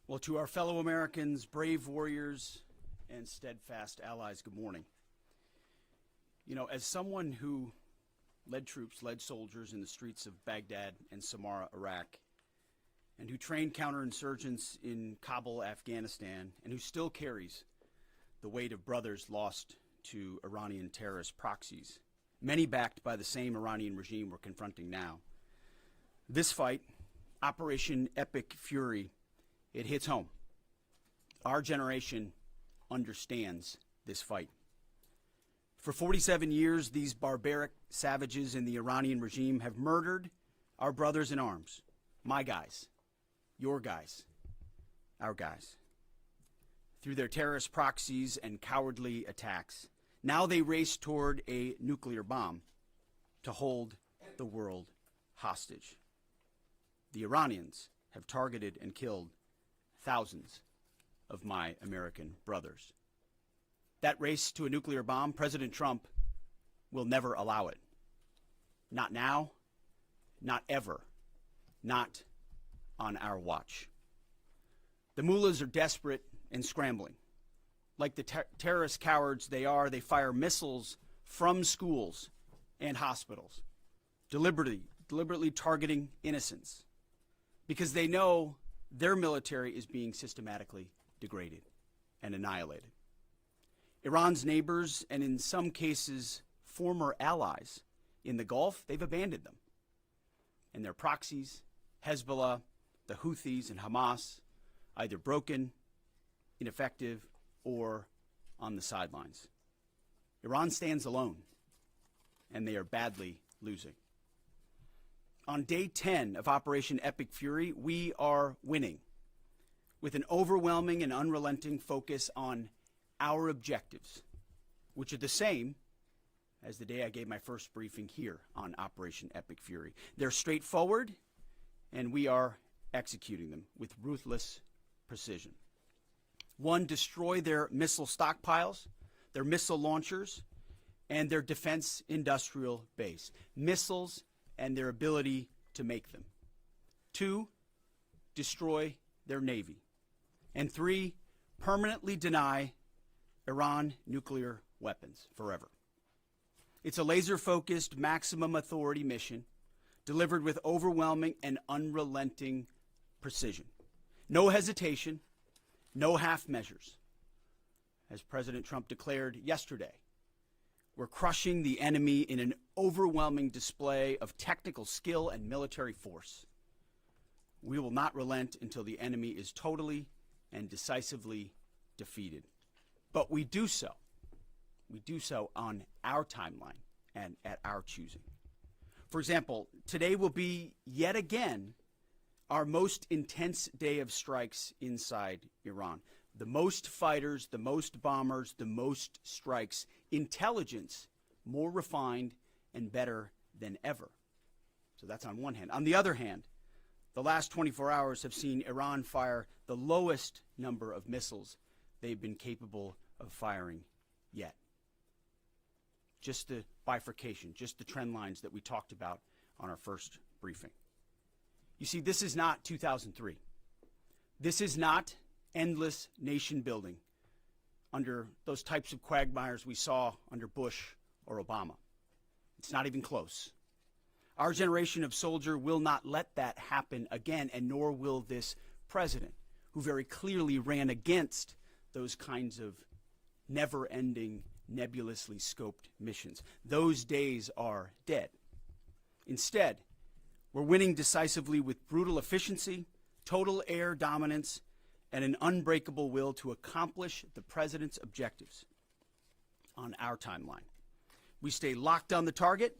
Well, to our fellow Americans, brave warriors, and steadfast allies, good morning. You know, as someone who led troops, led soldiers in the streets of Baghdad and Samarra, Iraq, and who trained counterinsurgents in Kabul, Afghanistan, and who still carries the weight of brothers lost to Iranian terrorist proxies, many backed by the same Iranian regime we're confronting now. This fight, Operation Epic Fury, it hits home. Our generation understands this fight. For 47 years, these barbaric savages in the Iranian regime have murdered our brothers in arms, my guys, your guys, our guys, through their terrorist proxies and cowardly attacks. Now they race toward a nuclear bomb to hold the world hostage. The Iranians have targeted and killed thousands of my American brothers. That race to a nuclear bomb, President Trump will never allow it. Not now, not ever, not on our watch. The mullahs are desperate and scrambling. Like the terrorist cowards they are, they fire missiles from schools and hospitals, deliberately targeting innocents, because they know their military is being systematically degraded and annihilated. Iran's neighbors, and in some cases former allies in the Gulf, they've abandoned them. And their proxies, Hezbollah, the Houthis, and Hamas, either broken, ineffective, or on the sidelines. Iran stands alone, and they are badly losing. On day 10 of Operation Epic Fury, we are winning with an overwhelming and unrelenting focus on our objectives, which are the same as the day I gave my first briefing here on Operation Epic Fury. They're straightforward, and we are executing them with ruthless precision. One, destroy their missile stockpiles, their missile launchers, and their defense industrial base. Missiles and their ability to make them. Two, destroy their navy. And three, permanently deny Iran nuclear weapons forever. It's a laser-focused, maximum authority mission delivered with overwhelming and unrelenting precision. No hesitation, no half measures. As President Trump declared yesterday, we're crushing the enemy in an overwhelming display of technical skill and military force. We will not relent until the enemy is totally and decisively defeated. But we do so on our timeline and at our choosing. For example, today will be yet again our most intense day of strikes inside Iran. The most fighters, the most bombers, the most strikes, intelligence more refined and better than ever. So that's on one hand. On the other hand, the last 24 hours have seen Iran fire the lowest number of missiles they've been capable of firing yet. Just the bifurcation, just the trend lines that we talked about on our first briefing. You see, this is not 2003. This is not endless nation building under those types of quagmires we saw under Bush or Obama. It's not even close. Our generation of soldier will not let that happen again, and nor will this president, who very clearly ran against those kinds of never-ending, nebulously scoped missions. Those days are dead. Instead, we're winning decisively with brutal efficiency, total air dominance, and an unbreakable will to accomplish the president's objectives on our timeline. We stay locked on the target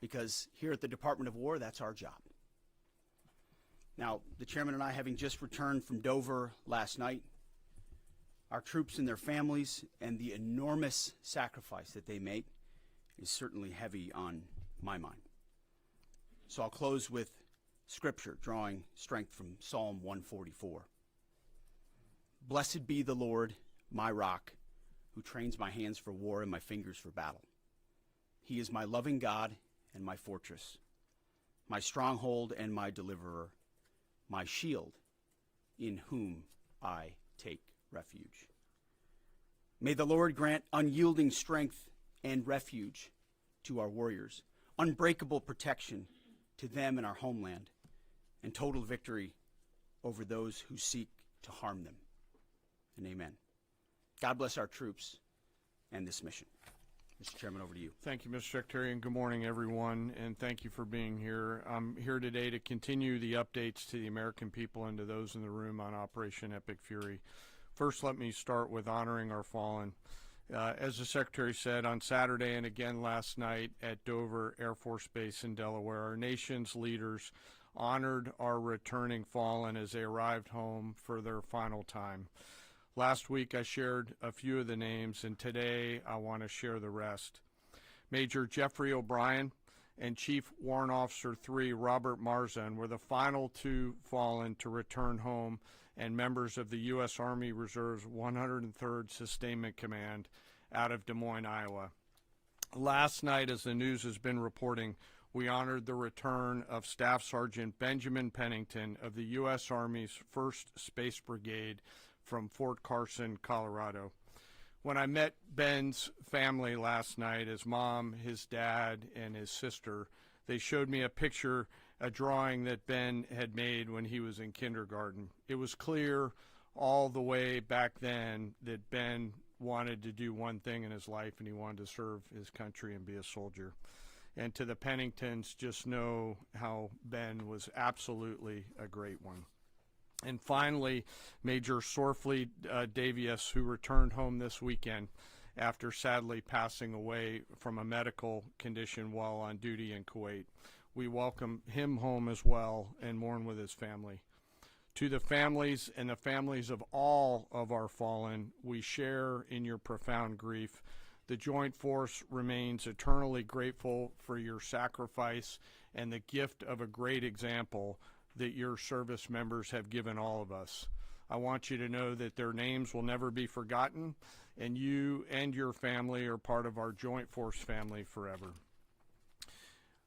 because here at the Department of War, that's our job. Now, the chairman and I, having just returned from Dover last night, our troops and their families and the enormous sacrifice that they make is certainly heavy on my mind. So I'll close with scripture, drawing strength from Psalm 144. Blessed be the Lord, my rock, who trains my hands for war and my fingers for battle. He is my loving God and my fortress, my stronghold and my deliverer, my shield in whom I take refuge. May the Lord grant unyielding strength and refuge to our warriors, unbreakable protection to them and our homeland, and total victory over those who seek to harm them. And amen. God bless our troops and this mission. Mr. Chairman, over to you. Thank you, Mr. Secretary, and good morning, everyone, and thank you for being here. I'm here today to continue the updates to the American people and to those in the room on Operation Epic Fury. First, let me start with honoring our fallen. As the Secretary said, on Saturday and again last night at Dover Air Force Base in Delaware, our nation's leaders honored our returning fallen as they arrived home for their final time. Last week I shared a few of the names, and today I want to share the rest. Major Jeffrey O'Brien and Chief Warrant Officer 3 Robert Marzan were the final two fallen to return home, and members of the U.S. Army Reserve's 103rd Sustainment Command out of Des Moines, Iowa. Last night, as the news has been reporting, we honored the return of Staff Sergeant Benjamin Pennington of the U.S. Army's 1st Space Brigade from Fort Carson, Colorado. When I met Ben's family last night, his mom, his dad, and his sister, they showed me a drawing that Ben had made when he was in kindergarten. It was clear all the way back then that Ben wanted to do one thing in his life, and he wanted to serve his country and be a soldier. And to the Penningtons, just know how Ben was absolutely a great one. And finally, Major Sorfleet Davies, who returned home this weekend after sadly passing away from a medical condition while on duty in Kuwait. We welcome him home as well and mourn with his family. To the families and the families of all of our fallen, we share in your profound grief. The Joint Force remains eternally grateful for your sacrifice and the gift of a great example that your service members have given all of us. I want you to know that their names will never be forgotten, and you and your family are part of our Joint Force family forever.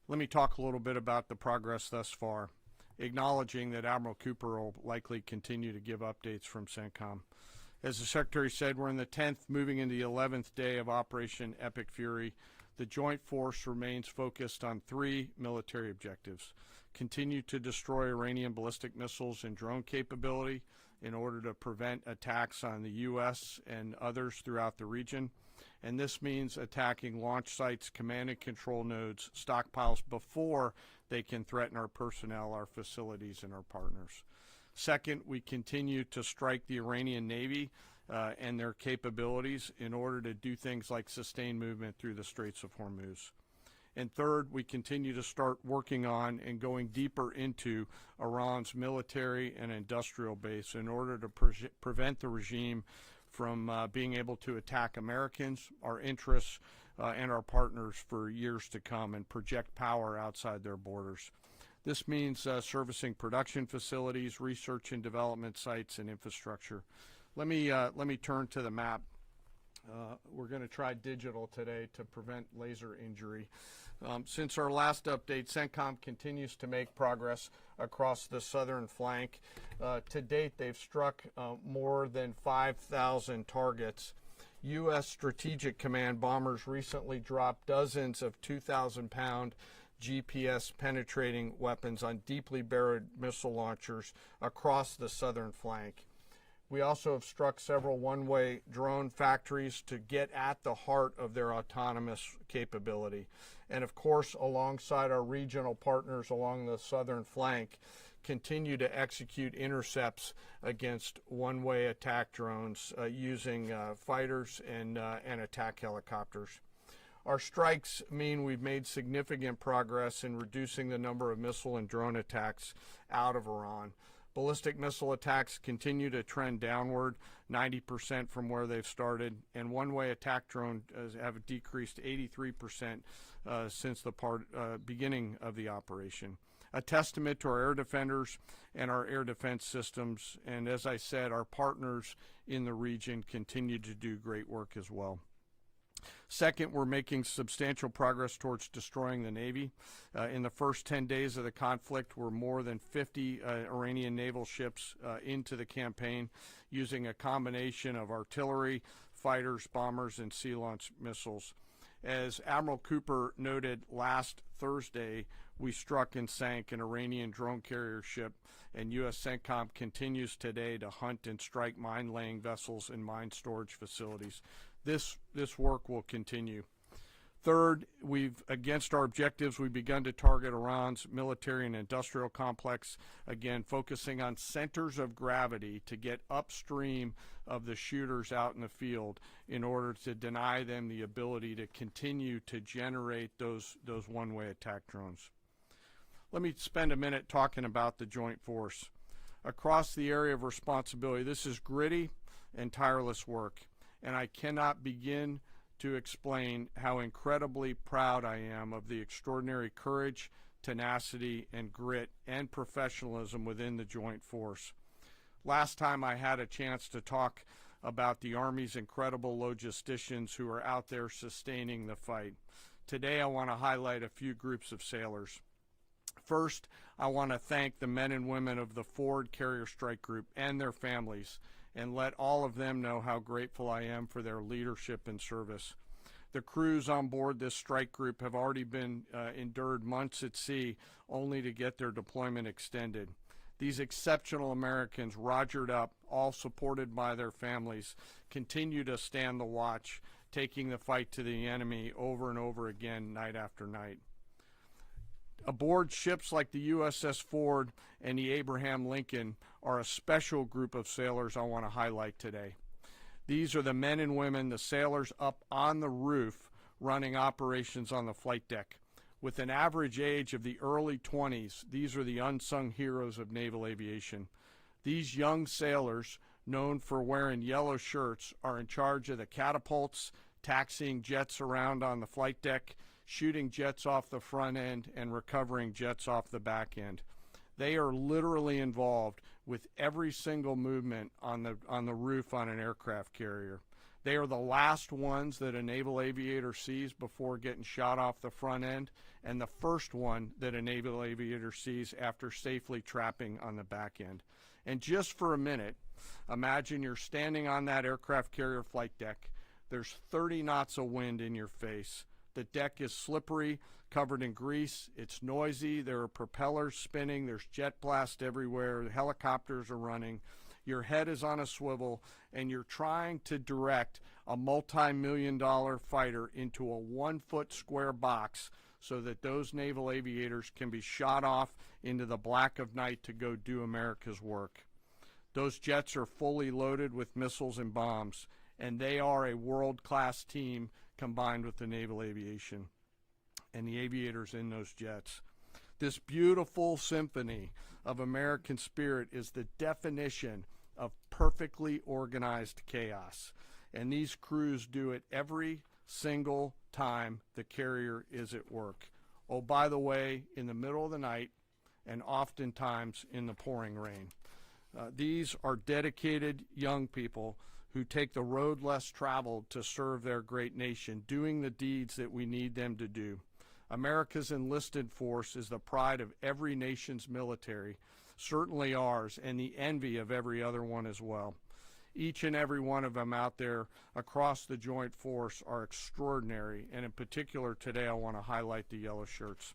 Let me talk a little bit about the progress thus far, acknowledging that Admiral Cooper will likely continue to give updates from CENTCOM. As the Secretary said, we're in the 10th, moving into the 11th day of Operation Epic Fury. The Joint Force remains focused on 3 military objectives: continue to destroy Iranian ballistic missiles and drone capability in order to prevent attacks on the U.S. and others throughout the region. And this means attacking launch sites, command and control nodes, stockpiles before they can threaten our personnel, our facilities, and our partners. Second, we continue to strike the Iranian Navy and their capabilities in order to do things like sustain movement through the Straits of Hormuz. And third, we continue to start working on and going deeper into Iran's military and industrial base in order to prevent the regime from being able to attack Americans, our interests, and our partners for years to come and project power outside their borders. This means servicing production facilities, research and development sites, and infrastructure. Let me turn to the map. We're going to try digital today to prevent laser injury. Since our last update, CENTCOM continues to make progress across the southern flank. To date, they've struck more than 5,000 targets. U.S. Strategic Command bombers recently dropped dozens of 2,000-pound GPS penetrating weapons on deeply buried missile launchers across the southern flank. We also have struck several one-way drone factories to get at the heart of their autonomous capability. And of course, alongside our regional partners along the southern flank, continue to execute intercepts against one-way attack drones using fighters and attack helicopters. Our strikes mean we've made significant progress in reducing the number of missile and drone attacks out of Iran. Ballistic missile attacks continue to trend downward, 90% from where they've started, and one-way attack drones have decreased 83% since the beginning of the operation. A testament to our air defenders and our air defense systems, and as I said, our partners in the region continue to do great work as well. Second, we're making substantial progress towards destroying the Navy. In the first 10 days of the conflict, we're more than 50 Iranian naval ships into the campaign using a combination of artillery, fighters, bombers, and sea-launched missiles. As Admiral Cooper noted last Thursday, we struck and sank an Iranian drone carrier ship, and U.S. CENTCOM continues today to hunt and strike mine-laying vessels and mine storage facilities. This work will continue. Third, against our objectives, we've begun to target Iran's military and industrial complex, again, focusing on centers of gravity to get upstream of the shooters out in the field in order to deny them the ability to continue to generate those one-way attack drones. Let me spend a minute talking about the Joint Force. Across the area of responsibility, this is gritty and tireless work, and I cannot begin to explain how incredibly proud I am of the extraordinary courage, tenacity, and grit and professionalism within the Joint Force. Last time I had a chance to talk about the Army's incredible logisticians who are out there sustaining the fight. Today I want to highlight a few groups of sailors. First, I want to thank the men and women of the Ford Carrier Strike Group and their families, and let all of them know how grateful I am for their leadership and service. The crews on board this strike group have already been endured months at sea only to get their deployment extended. These exceptional Americans, rogered up, all supported by their families, continue to stand the watch, taking the fight to the enemy over and over again, night after night. Aboard ships like the USS Ford and the Abraham Lincoln are a special group of sailors I want to highlight today. These are the men and women, the sailors up on the roof running operations on the flight deck. With an average age of the early 20s, these are the unsung heroes of naval aviation. These young sailors, known for wearing yellow shirts, are in charge of the catapults, taxiing jets around on the flight deck, shooting jets off the front end, and recovering jets off the back end. They are literally involved with every single movement on the roof on an aircraft carrier. They are the last ones that a naval aviator sees before getting shot off the front end, and the first one that a naval aviator sees after safely trapping on the back end. And just for a minute, imagine you're standing on that aircraft carrier flight deck. There's 30 knots of wind in your face. The deck is slippery, covered in grease. It's noisy. There are propellers spinning. There's jet blast everywhere. The helicopters are running. Your head is on a swivel, and you're trying to direct a multi-million-dollar fighter into a 1-foot square box so that those naval aviators can be shot off into the black of night to go do America's work. Those jets are fully loaded with missiles and bombs, and they are a world-class team combined with the naval aviation and the aviators in those jets. This beautiful symphony of American spirit is the definition of perfectly organized chaos. And these crews do it every single time the carrier is at work. Oh, by the way, in the middle of the night and oftentimes in the pouring rain. These are dedicated young people who take the road less traveled to serve their great nation, doing the deeds that we need them to do. America's enlisted force is the pride of every nation's military, certainly ours, and the envy of every other one as well. Each and every one of them out there across the Joint Force are extraordinary, and in particular today I want to highlight the yellow shirts.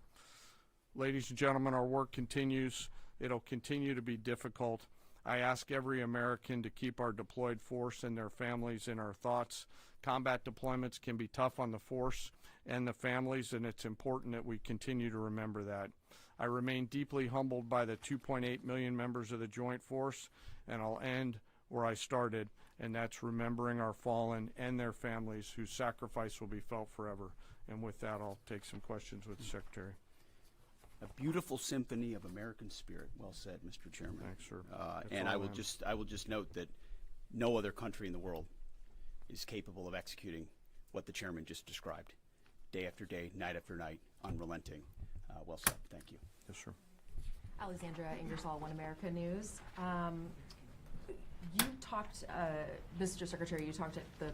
Ladies and gentlemen, our work continues. It'll continue to be difficult. I ask every American to keep our deployed force and their families in our thoughts. Combat deployments can be tough on the force and the families, and it's important that we continue to remember that. I remain deeply humbled by the 2.8 million members of the Joint Force, and I'll end where I started, and that's remembering our fallen and their families whose sacrifice will be felt forever. And with that, I'll take some questions with the Secretary. A beautiful symphony of American spirit. Well said, Mr. Chairman. Thanks, sir. And I will just note that no other country in the world is capable of executing what the chairman just described, day after day, night after night, unrelenting. Well said. Thank you. Yes, sir. Alexandra Ingersoll, One America News. You talked, Mr. Secretary, you talked at the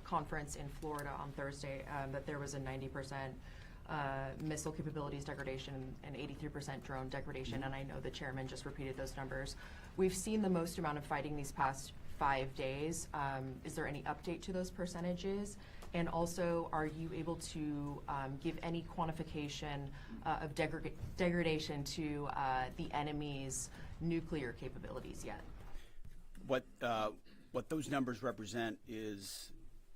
conference in Florida on Thursday that there was a 90% missile capabilities degradation and 83% drone degradation, and I know the chairman just repeated those numbers. We've seen the most amount of fighting these past 5 days. Is there any update to those percentages? And also, are you able to give any quantification of degradation to the enemy's nuclear capabilities yet? What those numbers represent is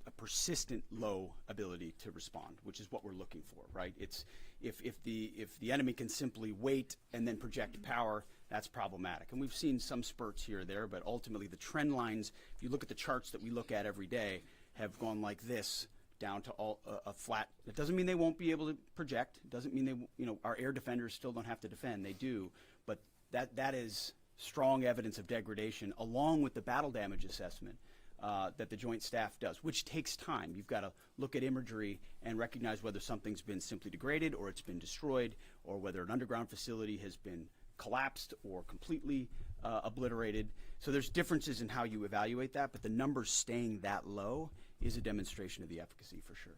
a persistent low ability to respond, which is what we're looking for, right? It's if the enemy can simply wait and then project power, that's problematic. And we've seen some spurts here or there, but ultimately the trend lines, if you look at the charts that we look at every day, have gone like this down to a flat. It doesn't mean they won't be able to project. It doesn't mean our air defenders still don't have to defend. They do, but that is strong evidence of degradation, along with the battle damage assessment that the Joint Staff does, which takes time. You've got to look at imagery and recognize whether something's been simply degraded or it's been destroyed, or whether an underground facility has been collapsed or completely obliterated. So there's differences in how you evaluate that, but the numbers staying that low is a demonstration of the efficacy for sure.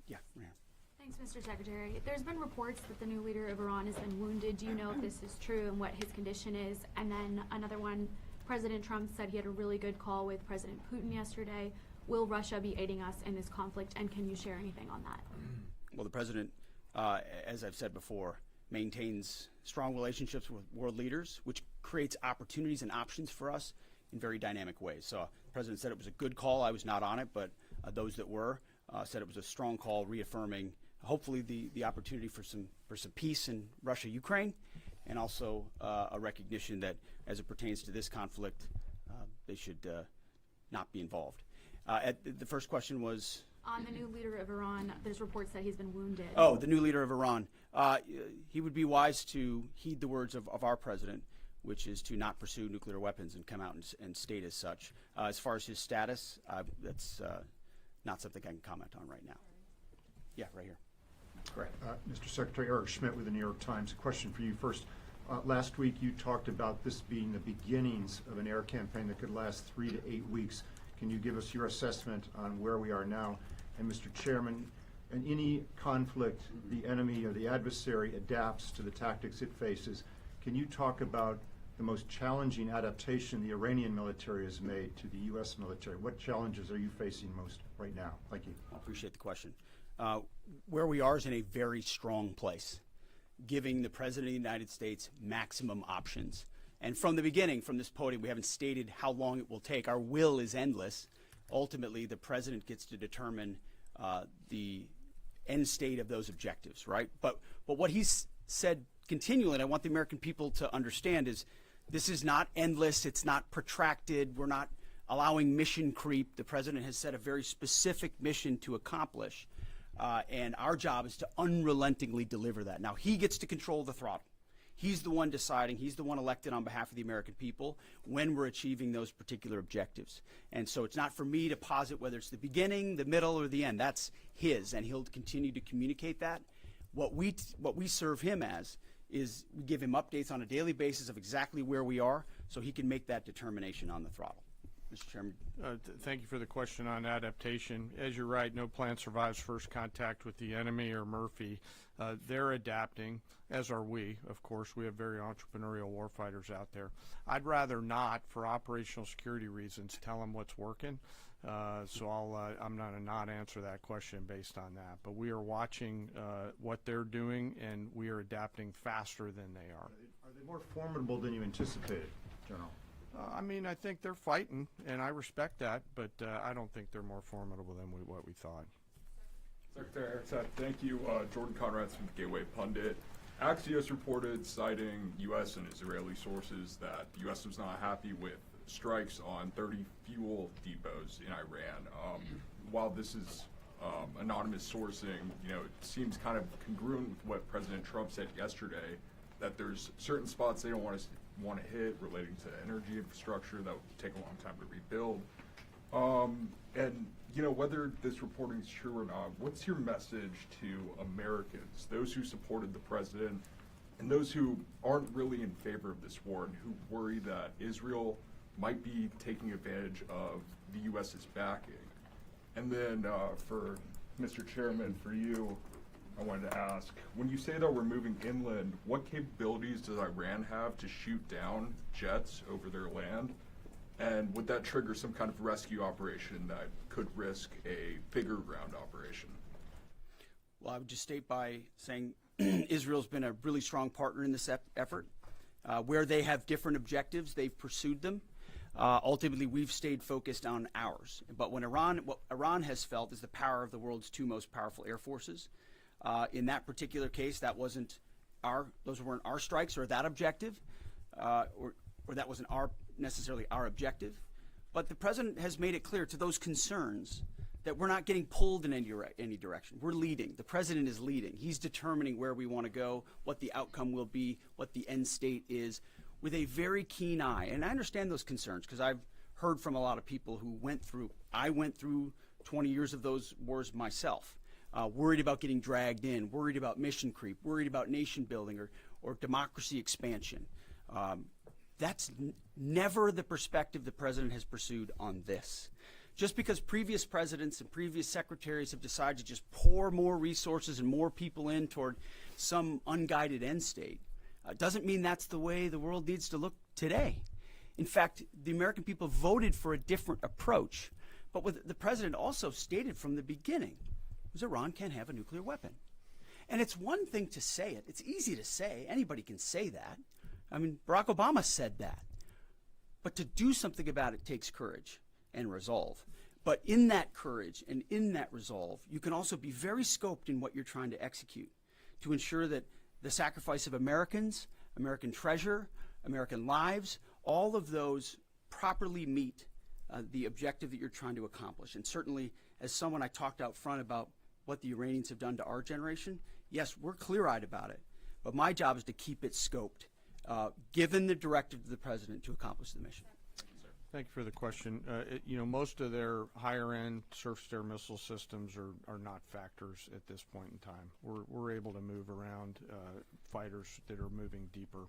Yeah, Ryan. Thanks, Mr. Secretary. There's been reports that the new leader of Iran has been wounded. Do you know if this is true and what his condition is? And then another one, President Trump said he had a really good call with President Putin yesterday. Will Russia be aiding us in this conflict, and can you share anything on that? Well, the president, as I've said before, maintains strong relationships with world leaders, which creates opportunities and options for us in very dynamic ways. So the president said it was a good call. I was not on it, but those that were said it was a strong call, reaffirming hopefully the opportunity for some peace in Russia, Ukraine, and also a recognition that as it pertains to this conflict, they should not be involved. The first question was? On the new leader of Iran, there's reports that he's been wounded. Oh, the new leader of Iran. He would be wise to heed the words of our president, which is to not pursue nuclear weapons and come out and state as such. As far as his status, that's not something I can comment on right now. Yeah, right here. Great. Mr. Secretary, Eric Schmidt with the New York Times. A question for you first. Last week you talked about this being the beginnings of an air campaign that could last 3 to 8 weeks. Can you give us your assessment on where we are now? And Mr. Chairman, in any conflict, the enemy or the adversary adapts to the tactics it faces. Can you talk about the most challenging adaptation the Iranian military has made to the U.S. military? What challenges are you facing most right now? Thank you. I appreciate the question. Where we are is in a very strong place, giving the President of the United States maximum options. And from the beginning, from this podium, we haven't stated how long it will take. Our will is endless. Ultimately, the President gets to determine the end state of those objectives, right? But what he's said continually, and I want the American people to understand, is this is not endless. It's not protracted. We're not allowing mission creep. The President has set a very specific mission to accomplish. And our job is to unrelentingly deliver that. Now, he gets to control the throttle. He's the one deciding, he's the one elected on behalf of the American people when we're achieving those particular objectives. And so it's not for me to posit whether it's the beginning, the middle, or the end. That's his, and he'll continue to communicate that. What we serve him as is we give him updates on a daily basis of exactly where we are so he can make that determination on the throttle. Mr. Chairman. Thank you for the question on adaptation. As you're right, no plan survives first contact with the enemy or Murphy. They're adapting, as are we. Of course, we have very entrepreneurial warfighters out there. I'd rather not, for operational security reasons, tell them what's working. So I'm going to not answer that question based on that. But we are watching what they're doing, and we are adapting faster than they are. Are they more formidable than you anticipated, General? I mean, I think they're fighting, and I respect that, but I don't think they're more formidable than what we thought. Secretary Hegseth, thank you. Jordan Conrad's from the Gateway Pundit. Axios reported, citing U.S. and Israeli sources, that the U.S. was not happy with strikes on 30 fuel depots in Iran. While this is anonymous sourcing, it seems kind of congruent with what President Trump said yesterday, that there's certain spots they don't want to hit relating to energy infrastructure that would take a long time to rebuild. And whether this reporting is true or not, what's your message to Americans, those who supported the president and those who aren't really in favor of this war and who worry that Israel might be taking advantage of the U.S.'s backing? And then for Mr. Chairman, for you, I wanted to ask, when you say that we're moving inland, what capabilities does Iran have to shoot down jets over their land? And would that trigger some kind of rescue operation that could risk a bigger ground operation? Well, I would just state by saying Israel's been a really strong partner in this effort. Where they have different objectives, they've pursued them. Ultimately, we've stayed focused on ours. But what Iran has felt is the power of the world's two most powerful air forces. In that particular case, those weren't our strikes or that objective, or that wasn't necessarily our objective. But the president has made it clear to those concerns that we're not getting pulled in any direction. We're leading. The president is leading. He's determining where we want to go, what the outcome will be, what the end state is, with a very keen eye. And I understand those concerns because I've heard from a lot of people who I went through 20 years of those wars myself, worried about getting dragged in, worried about mission creep, worried about nation building or democracy expansion. That's never the perspective the president has pursued on this. Just because previous presidents and previous secretaries have decided to just pour more resources and more people in toward some unguided end state doesn't mean that's the way the world needs to look today. In fact, the American people voted for a different approach. But what the president also stated from the beginning was Iran can't have a nuclear weapon. And it's one thing to say it. It's easy to say. Anybody can say that. I mean, Barack Obama said that. But to do something about it takes courage and resolve. But in that courage and in that resolve, you can also be very scoped in what you're trying to execute to ensure that the sacrifice of Americans, American treasure, American lives, all of those properly meet the objective that you're trying to accomplish. And certainly, as someone I talked out front about what the Iranians have done to our generation, yes, we're clear-eyed about it. But my job is to keep it scoped, given the directive of the president to accomplish the mission. Thank you for the question. Most of their higher-end surface-to-air missile systems are not factors at this point in time. We're able to move around fighters that are moving deeper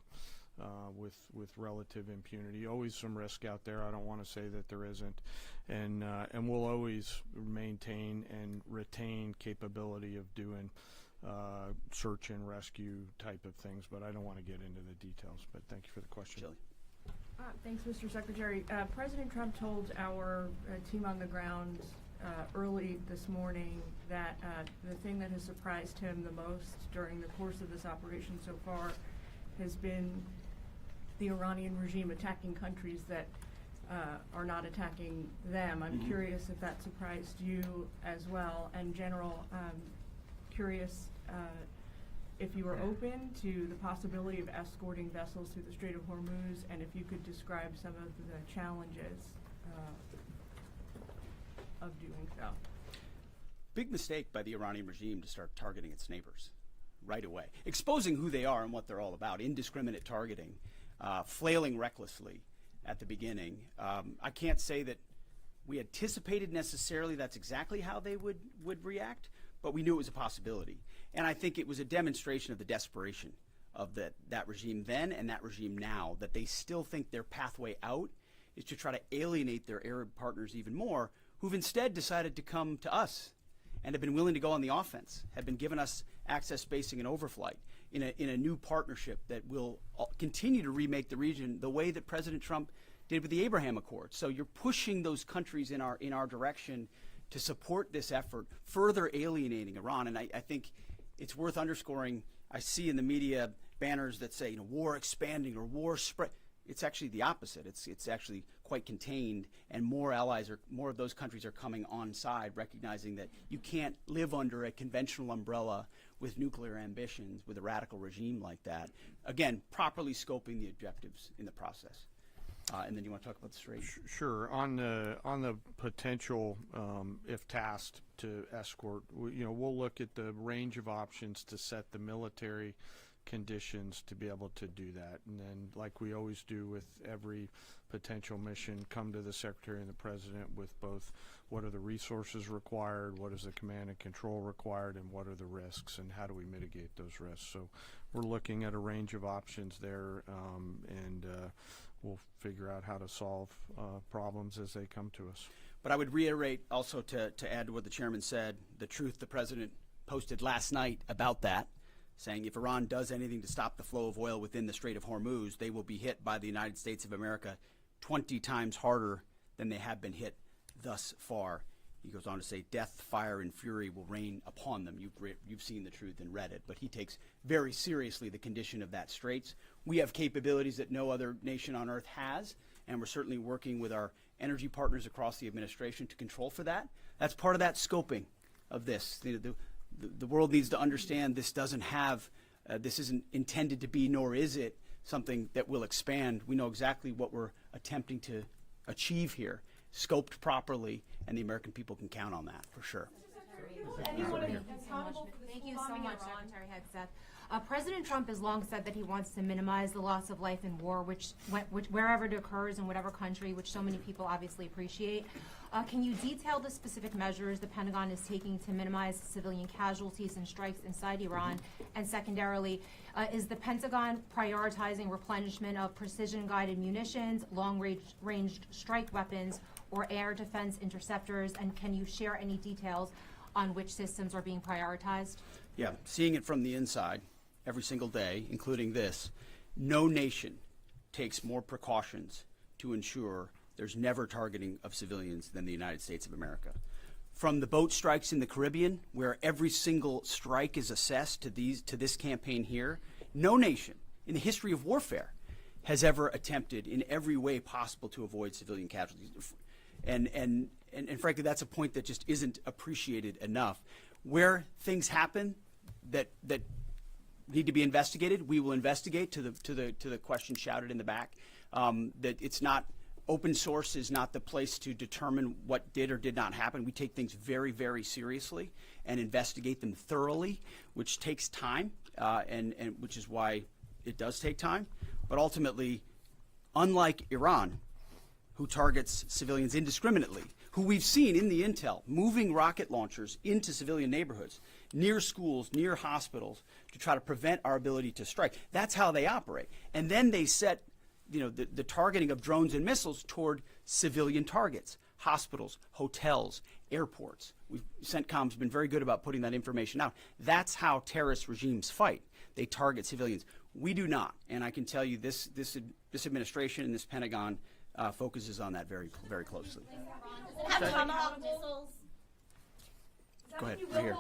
with relative impunity. Always some risk out there. I don't want to say that there isn't, and we'll always maintain and retain capability of doing search and rescue type of things. But I don't want to get into the details. But thank you for the question. Shelley. Thanks, Mr. Secretary. President Trump told our team on the ground early this morning that the thing that has surprised him the most during the course of this operation so far has been the Iranian regime attacking countries that are not attacking them. I'm curious if that surprised you as well. And General, curious if you are open to the possibility of escorting vessels through the Strait of Hormuz, and if you could describe some of the challenges of doing so. Big mistake by the Iranian regime to start targeting its neighbors right away, exposing who they are and what they're all about, indiscriminate targeting, flailing recklessly at the beginning. I can't say that we anticipated necessarily that's exactly how they would react, but we knew it was a possibility. And I think it was a demonstration of the desperation of that regime then and that regime now, that they still think their pathway out is to try to alienate their Arab partners even more, who've instead decided to come to us and have been willing to go on the offense, have been giving us access, spacing, and overflight in a new partnership that will continue to remake the region the way that President Trump did with the Abraham Accords. So you're pushing those countries in our direction to support this effort, further alienating Iran. And I think it's worth underscoring. I see in the media banners that say, war expanding or war spread. It's actually the opposite. It's actually quite contained, and more of those countries are coming on side, recognizing that you can't live under a conventional umbrella with nuclear ambitions with a radical regime like that. Again, properly scoping the objectives in the process. And then you want to talk about the Strait? Sure. On the potential, if tasked to escort, we'll look at the range of options to set the military conditions to be able to do that. And then, like we always do with every potential mission, come to the Secretary and the President with both what are the resources required, what is the command and control required, and what are the risks, and how do we mitigate those risks. So we're looking at a range of options there, and we'll figure out how to solve problems as they come to us. But I would reiterate also to add to what the chairman said, the truth the president posted last night about that, saying if Iran does anything to stop the flow of oil within the Strait of Hormuz, they will be hit by the United States of America 20 times harder than they have been hit thus far. He goes on to say, death, fire, and fury will rain upon them. You've seen the truth and read it. But he takes very seriously the condition of that straits. We have capabilities that no other nation on earth has, and we're certainly working with our energy partners across the administration to control for that. That's part of that scoping of this. The world needs to understand this doesn't have, this isn't intended to be, nor is it something that will expand. We know exactly what we're attempting to achieve here, scoped properly, and the American people can count on that for sure. Thank you so much, Secretary Hegseth. President Trump has long said that he wants to minimize the loss of life in war, which wherever it occurs in whatever country, which so many people obviously appreciate. Can you detail the specific measures the Pentagon is taking to minimize civilian casualties and strikes inside Iran? And secondarily, is the Pentagon prioritizing replenishment of precision-guided munitions, long-range strike weapons, or air defense interceptors? And can you share any details on which systems are being prioritized? Yeah, seeing it from the inside every single day, including this, no nation takes more precautions to ensure there's never targeting of civilians than the United States of America. From the boat strikes in the Caribbean, where every single strike is assessed to this campaign here, no nation in the history of warfare has ever attempted in every way possible to avoid civilian casualties. And frankly, that's a point that just isn't appreciated enough. Where things happen that need to be investigated, we will investigate. To the question shouted in the back, that it's not open source is not the place to determine what did or did not happen. We take things very, very seriously and investigate them thoroughly, which takes time, and which is why it does take time. But ultimately, unlike Iran, who targets civilians indiscriminately, who we've seen in the intel moving rocket launchers into civilian neighborhoods, near schools, near hospitals, to try to prevent our ability to strike. That's how they operate. And then they set the targeting of drones and missiles toward civilian targets, hospitals, hotels, airports. CENTCOM's been very good about putting that information out. That's how terrorist regimes fight. They target civilians. We do not. And I can tell you this administration and this Pentagon focuses on that very, very closely. Go ahead, right here.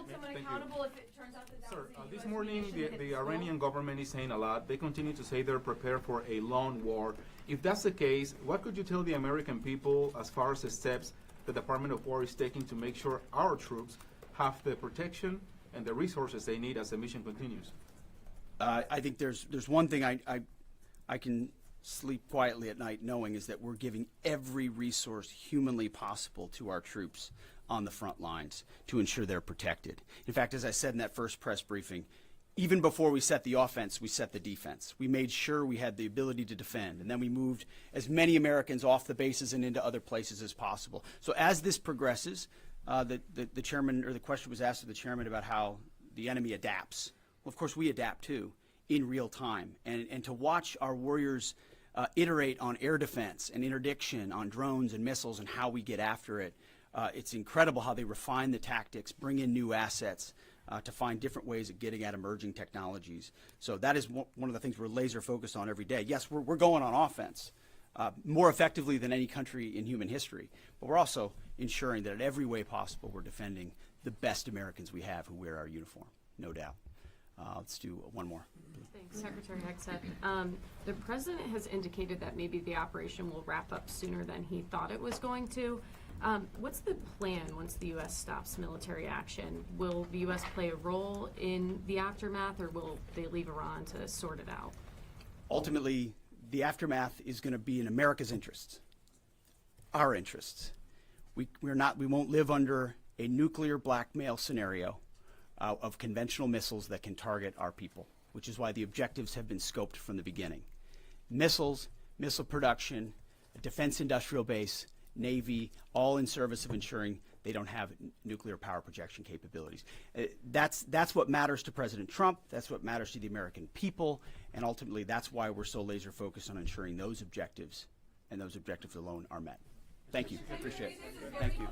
Sir, this morning the Iranian government is saying a lot. They continue to say they're prepared for a long war. If that's the case, what could you tell the American people as far as the steps the Department of War is taking to make sure our troops have the protection and the resources they need as the mission continues? I think there's one thing I can sleep quietly at night knowing is that we're giving every resource humanly possible to our troops on the front lines to ensure they're protected. In fact, as I said in that first press briefing, even before we set the offense, we set the defense. We made sure we had the ability to defend, and then we moved as many Americans off the bases and into other places as possible. So as this progresses, the chairman, or the question was asked of the chairman about how the enemy adapts. Well, of course, we adapt too in real time. And to watch our warriors iterate on air defense and interdiction, on drones and missiles and how we get after it, it's incredible how they refine the tactics, bring in new assets to find different ways of getting at emerging technologies. So that is one of the things we're laser focused on every day. Yes, we're going on offense more effectively than any country in human history, but we're also ensuring that in every way possible we're defending the best Americans we have who wear our uniform, no doubt. Let's do one more. Thanks, Secretary Hegseth. The president has indicated that maybe the operation will wrap up sooner than he thought it was going to. What's the plan once the U.S. stops military action? Will the U.S. play a role in the aftermath, or will they leave Iran to sort it out? Ultimately, the aftermath is going to be in America's interests, our interests. We won't live under a nuclear blackmail scenario of conventional missiles that can target our people, which is why the objectives have been scoped from the beginning. Missiles, missile production, a defense industrial base, Navy, all in service of ensuring they don't have nuclear power projection capabilities. That's what matters to President Trump. That's what matters to the American people. And ultimately, that's why we're so laser focused on ensuring those objectives and those objectives alone are met. Thank you. I appreciate it. Thank you.